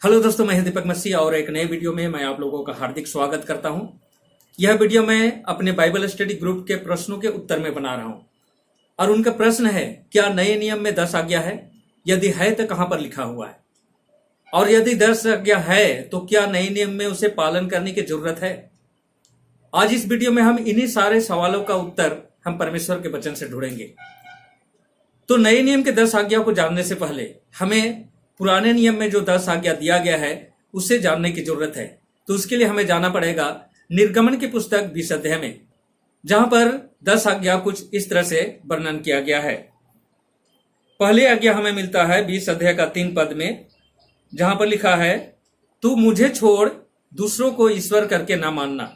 Hello दोस्तों, मैं दीपक मसीह और एक नए वीडियो में मैं आप लोगों का हार्दिक स्वागत करता हूं। यह वीडियो मैं अपने बाइबल स्टडी ग्रुप के प्रश्नों के उत्तर में बना रहा हूं और उनका प्रश्न है, क्या नए नियम में 10 आज्ञा है? यदि है तो कहां पर लिखा हुआ है? और यदि 10 आज्ञा है तो क्या नए नियम में उसे पालन करने की जरूरत है? आज इस वीडियो में हम इन्हीं सारे सवालों का उत्तर हम परमेश्वर के वचन से ढूंढेंगे। तो नए नियम के 10 आज्ञा को जानने से पहले हमें पुराने नियम में जो 10 आज्ञा दिया गया है उसे जानने की जरूरत है। तो उसके लिए हमें जाना पड़ेगा निर्गमन की पुस्तक 20 अध्याय में, जहां पर 10 आज्ञा कुछ इस तरह से वर्णन किया गया है। पहली आज्ञा हमें मिलता है 20 अध्याय का 3 पद में, जहां पर लिखा है, तू मुझे छोड़ दूसरों को ईश्वर करके ना मानना।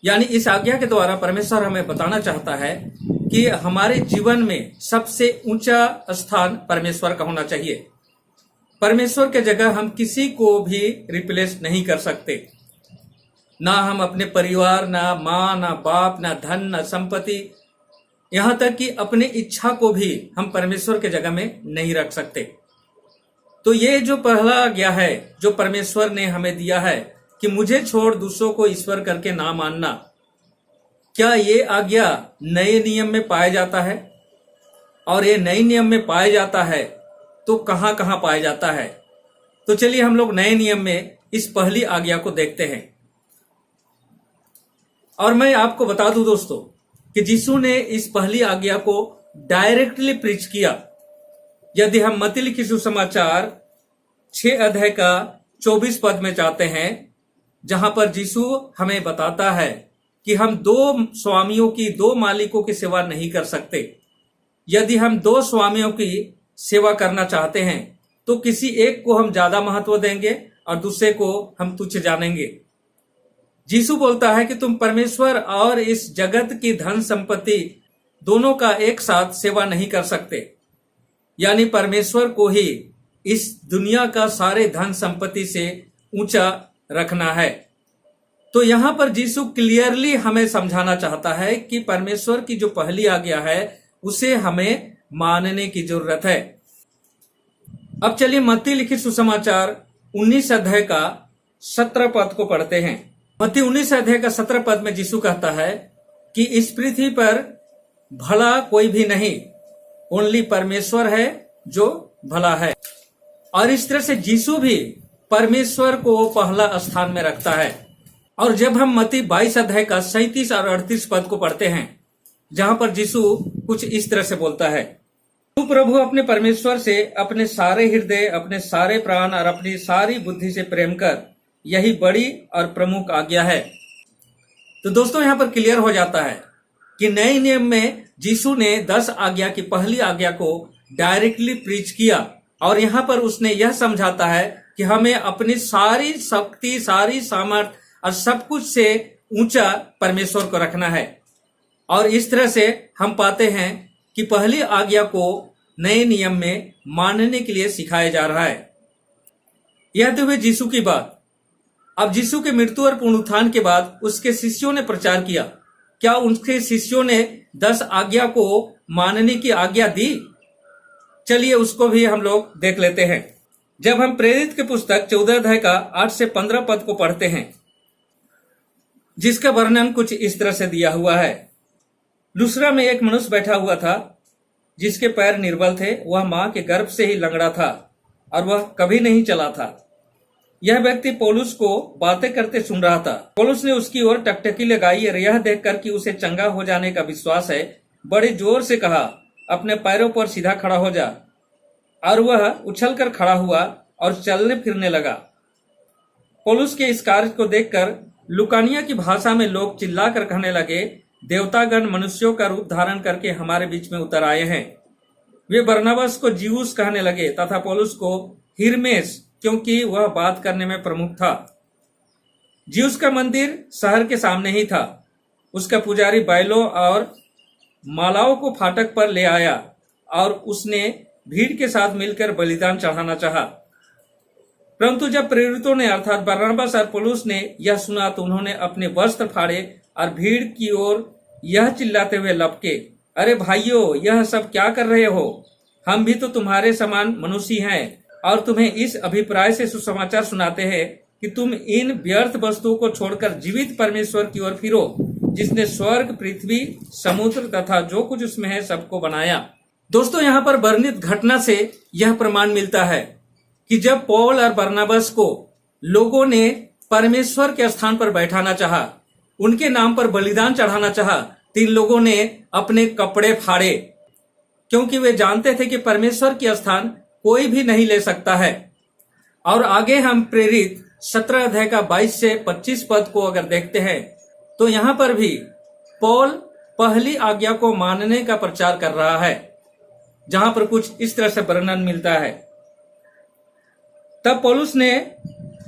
यानी इस आज्ञा के द्वारा परमेश्वर हमें बताना चाहता है कि हमारे जीवन में सबसे ऊंचा स्थान परमेश्वर का होना चाहिए। परमेश्वर के जगह हम किसी को भी रिप्लेस नहीं कर सकते। ना हम अपने परिवार, ना माँ, ना बाप, ना धन, ना संपत्ति, यहां तक कि अपने इच्छा को भी हम परमेश्वर के जगह में नहीं रख सकते। तो ये जो पहला आज्ञा है जो परमेश्वर ने हमें दिया है कि मुझे छोड़ दूसरों को ईश्वर करके ना मानना, क्या ये आज्ञा नए नियम में पाया जाता है? और ये नए नियम में पाया जाता है तो कहां कहां पाया जाता है? तो चलिए हम लोग नए नियम में इस पहली आज्ञा को देखते हैं। और मैं आपको बता दूं दोस्तों कि यीशु ने इस पहली आज्ञा को डायरेक्टली प्रीच किया। यदि हम मत्ती लिखी सुसमाचार 6 अध्याय का 24 पद में जाते हैं, जहां पर यीशु हमें बताता है कि हम 2 स्वामियों की, 2 मालिकों की सेवा नहीं कर सकते। यदि हम 2 स्वामियों की सेवा करना चाहते हैं तो किसी एक को हम ज्यादा महत्व देंगे और दूसरे को हम तुच्छ जानेंगे। यीशु बोलता है कि तुम परमेश्वर और इस जगत की धन संपत्ति दोनों का एक साथ सेवा नहीं कर सकते। यानी परमेश्वर को ही इस दुनिया का सारे धन संपत्ति से ऊंचा रखना है। तो यहां पर यीशु क्लियरली हमें समझाना चाहता है कि परमेश्वर की जो पहली आज्ञा है उसे हमें मानने की जरूरत है। अब चलिए मत्ती लिखित सुसमाचार 19 अध्याय का 17 पद को पढ़ते हैं। मत्ती 19 अध्याय का 17 पद में यीशु कहता है कि इस पृथ्वी पर भला कोई भी नहीं, ओनली परमेश्वर है जो भला है। और इस तरह से यीशु भी परमेश्वर को पहला स्थान में रखता है। और जब हम मत्ती 22 अध्याय का 37 और 38 पद को पढ़ते हैं, जहां पर यीशु कुछ इस तरह से बोलता है, तू प्रभु अपने परमेश्वर से अपने सारे हृदय, अपने सारे प्राण और अपनी सारी बुद्धि से प्रेम कर, यही बड़ी और प्रमुख आज्ञा है। तो दोस्तों यहां पर क्लियर हो जाता है कि नए नियम में यीशु ने 10 आज्ञा की पहली आज्ञा को डायरेक्टली प्रीच किया और यहां पर उसने यह समझाता है कि हमें अपनी सारी शक्ति, सारी सामर्थ्य और सब कुछ से ऊंचा परमेश्वर को रखना है। और इस तरह से हम पाते हैं कि पहली आज्ञा को नए नियम में मानने के लिए सिखाया जा रहा है। यह तो हुई यीशु की बात। अब यीशु के मृत्यु और पुनरुत्थान के बाद उसके शिष्यों ने प्रचार किया। क्या उनके शिष्यों ने 10 आज्ञा को मानने की आज्ञा दी? चलिए उसको भी हम लोग देख लेते हैं। जब हम प्रेरित की पुस्तक 14 अध्याय का 8 से 15 पद को पढ़ते हैं, जिसका वर्णन कुछ इस तरह से दिया हुआ है। लुस्त्रा में एक मनुष्य बैठा हुआ था जिसके पैर निर्बल थे। वह मां के गर्भ से ही लंगड़ा था और वह कभी नहीं चला था। यह व्यक्ति पौलुस को बातें करते सुन रहा था। पौलुस ने उसकी ओर टकटकी लगाई और यह देखकर कि उसे चंगा हो जाने का विश्वास है, बड़े जोर से कहा, अपने पैरों पर सीधा खड़ा हो जा। और वह उछलकर खड़ा हुआ और चलने फिरने लगा। पौलुस के इस कार्य को देखकर लुकानिया की भाषा में लोग चिल्लाकर कहने लगे, देवतागण मनुष्यों का रूप धारण करके हमारे बीच में उतर आए हैं। वे बरनबास को ज्यूस कहने लगे तथा पौलुस को हिरमेस, क्योंकि वह बात करने में प्रमुख था। ज्यूस का मंदिर शहर के सामने ही था। उसका पुजारी बैलों और मालाओं को फाटक पर ले आया और उसने भीड़ के साथ मिलकर बलिदान चढ़ाना चाहा। परंतु जब प्रेरितों ने अर्थात बरनबास और पौलुस ने यह सुना तो उन्होंने अपने वस्त्र फाड़े और भीड़ की ओर यह चिल्लाते हुए लपके, अरे भाइयों, यह सब क्या कर रहे हो? हम भी तो तुम्हारे समान मनुष्य हैं और तुम्हें इस अभिप्राय से सुसमाचार सुनाते हैं कि तुम इन व्यर्थ वस्तुओं को छोड़कर जीवित परमेश्वर की ओर फिरो, जिसने स्वर्ग, पृथ्वी, समुद्र तथा जो कुछ उसमें है सबको बनाया। दोस्तों, यहाँ पर वर्णित घटना से यह प्रमाण मिलता है कि जब पौल और बरनबास को लोगों ने परमेश्वर के स्थान पर बैठाना चाहा, उनके नाम पर बलिदान चढ़ाना चाहा, तो इन लोगों ने अपने कपड़े फाड़े, क्योंकि वे जानते थे कि परमेश्वर की स्थान कोई भी नहीं ले सकता है। और आगे हम प्रेरित 17 अध्याय का 22 से 25 पद को अगर देखते हैं तो यहाँ पर भी पौल पहली आज्ञा को मानने का प्रचार कर रहा है, जहां पर कुछ इस तरह से वर्णन मिलता है। तब पौलुस ने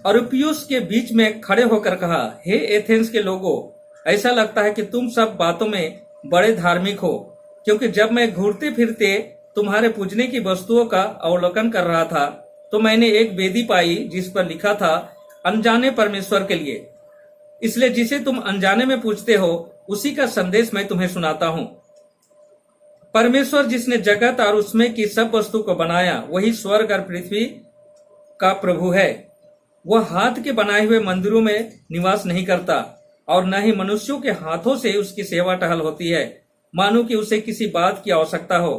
अरुपियुस के बीच में खड़े होकर कहा, हे एथेंस के लोगों, ऐसा लगता है कि तुम सब बातों में बड़े धार्मिक हो, क्योंकि जब मैं घूरते फिरते तुम्हारे पूजने की वस्तुओं का अवलोकन कर रहा था तो मैंने एक वेदी पाई जिस पर लिखा था, अनजाने परमेश्वर के लिए। इसलिए जिसे तुम अनजाने में पूजते हो उसी का संदेश मैं तुम्हें सुनाता हूँ। परमेश्वर जिसने जगत और उसमें की सब वस्तु को बनाया, वही स्वर्ग और पृथ्वी का प्रभु है। वह हाथ के बनाए हुए मंदिरों में निवास नहीं करता और न ही मनुष्यों के हाथों से उसकी सेवा टहल होती है, मानो कि उसे किसी बात की आवश्यकता हो,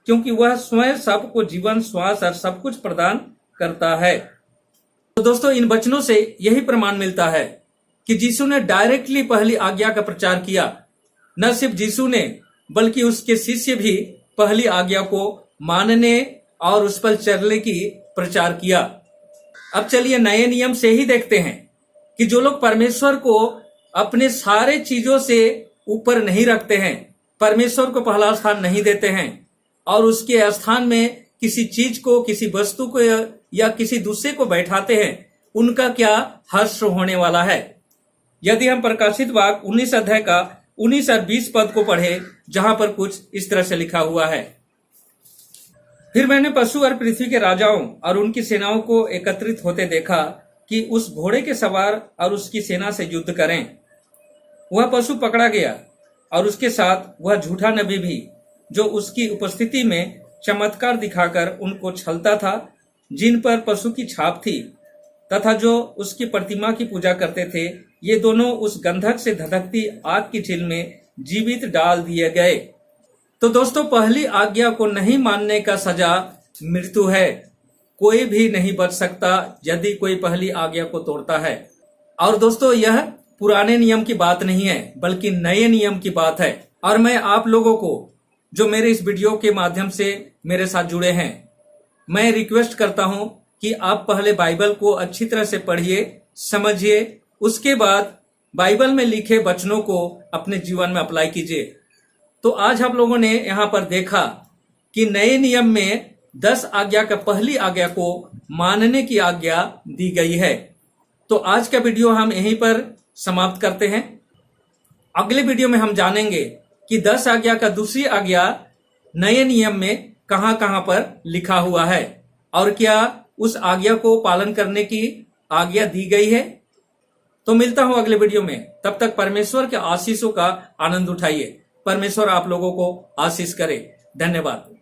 क्योंकि वह स्वयं सबको जीवन, श्वास और सब कुछ प्रदान करता है। तो दोस्तों, इन वचनों से यही प्रमाण मिलता है कि यीशु ने डायरेक्टली पहली आज्ञा का प्रचार किया। न सिर्फ यीशु ने बल्कि उसके शिष्य भी पहली आज्ञा को मानने और उस पर चलने की प्रचार किया। अब चलिए नए नियम से ही देखते हैं कि जो लोग परमेश्वर को अपने सारे चीजों से ऊपर नहीं रखते हैं, परमेश्वर को पहला स्थान नहीं देते हैं और उसके स्थान में किसी चीज को, किसी वस्तु को या किसी दूसरे को बैठाते हैं, उनका क्या हर्ष होने वाला है। यदि हम प्रकाशित वाक्य 19 अध्याय का 19 और 20 पद को पढ़े, जहां पर कुछ इस तरह से लिखा हुआ है, फिर मैंने पशु और पृथ्वी के राजाओं और उनकी सेनाओं को एकत्रित होते देखा कि उस घोड़े के सवार और उसकी सेना से युद्ध करें। वह पशु पकड़ा गया और उसके साथ वह झूठा नबी भी, जो उसकी उपस्थिति में चमत्कार दिखाकर उनको छलता था, जिन पर पशु की छाप थी तथा जो उसकी प्रतिमा की पूजा करते थे। ये दोनों उस गंधक से धधकती आग की झील में जीवित डाल दिए गए। तो दोस्तों, पहली आज्ञा को नहीं मानने का सजा मृत्यु है। कोई भी नहीं बच सकता यदि कोई पहली आज्ञा को तोड़ता है। और दोस्तों, यह पुराने नियम की बात नहीं है बल्कि नए नियम की बात है। और मैं आप लोगों को जो मेरे इस वीडियो के माध्यम से मेरे साथ जुड़े हैं, मैं रिक्वेस्ट करता हूं कि आप पहले बाइबल को अच्छी तरह से पढ़िए, समझिए, उसके बाद बाइबल में लिखे वचनों को अपने जीवन में अप्लाई कीजिए। तो आज हम लोगों ने यहाँ पर देखा कि नए नियम में 10 आज्ञा का पहली आज्ञा को मानने की आज्ञा दी गई है। तो आज का वीडियो हम यहीं पर समाप्त करते हैं। अगले वीडियो में हम जानेंगे कि 10 आज्ञा का दूसरी आज्ञा नए नियम में कहां कहां पर लिखा हुआ है और क्या उस आज्ञा को पालन करने की आज्ञा दी गई है। तो मिलता हूं अगले वीडियो में। तब तक परमेश्वर के आशीषों का आनंद उठाइए। परमेश्वर आप लोगों को आशीष करे। धन्यवाद।